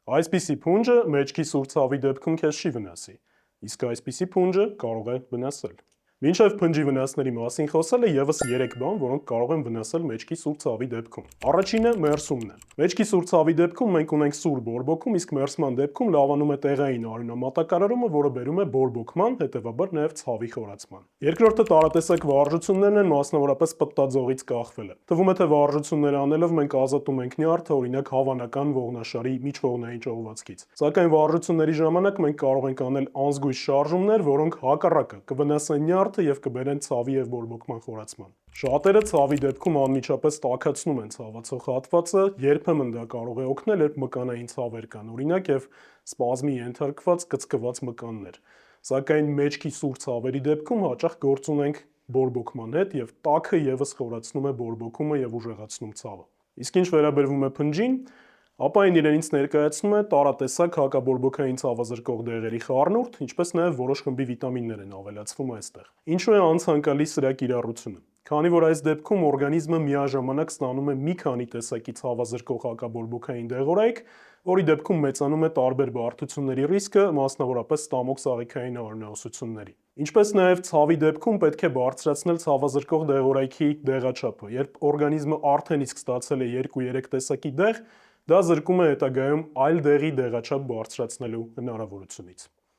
Այսպիսի փունջը մեջքի սուր ցավի դեպքում քեզ չի վնասի, իսկ այսպիսի փունջը կարող է վնասել։ Մինչև փնջի վնասների մասին խոսելը եւս 3 բան, որոնք կարող են վնասել մեջքի սուր ցավի դեպքում։ Առաջինը մերսումն է։ Մեջքի սուր ցավի դեպքում մենք ունենք սուր բորբոքում, իսկ մերսման դեպքում լավանում է տեղային արյունամատակարարումը, որը բերում է բորբոքման, հետևաբար նաեւ ցավի խորացման։ Երկրորդը տարատեսակ վարժություններն են, մասնավորապես պտտաձողից կախվելը։ Թվում է, թե վարժություններ անելով մենք ազատում ենք նյարդը, օրինակ հավանական ողնաշարի միջողնային ճողվածքից։ Սակայն վարժությունների ժամանակ մենք կարող ենք անել անզգույշ շարժումներ, որոնք հակառակը կվնասեն նյարդը եւ կբերեն ցավի եւ բորբոքման խորացման։ Շատերը ցավի դեպքում անմիջապես տաքացնում են ցավացող հատվածը, երբեմն դա կարող է օգնել, երբ մկանային ցավեր կան, օրինակ եւ սպազմի ենթարկված կծկված մկաններ։ Սակայն մեջքի սուր ցավերի դեպքում հաճախ գործ ունենք բորբոքման հետ եւ տաքը եւս խորացնում է բորբոքումը եւ ուժեղացնում ցավը։ Իսկ ինչ վերաբերվում է փնջին, ապա այն իրենից ներկայացնում է տարատեսակ հակաբորբոքային ցավազրկող դեղերի խառնուրդ, ինչպես նաև որոշ խմբի վիտամիններ են ավելացվում այստեղ։ Ինչու է անցանկալի սրա կիրառությունը։ Քանի որ այս դեպքում օրգանիզմը միաժամանակ ստանում է մի քանի տեսակի ցավազրկող հակաբորբոքային դեղորայք, որի դեպքում մեծանում է տարբեր բարդությունների ռիսկը, մասնավորապես ստամոքս-աղիքային արյունահոսությունների։ Ինչպես նաև ցավի դեպքում պետք է բարձրացնել ցավազրկող դեղորայքի դեղաչափը։ Երբ օրգանիզմը արդեն իսկ ստացել է 2-3 տեսակի դեղ, դա զրկում է հետագայում այլ դեղի դեղաչափ բարձրացնելու հնարավորությունից։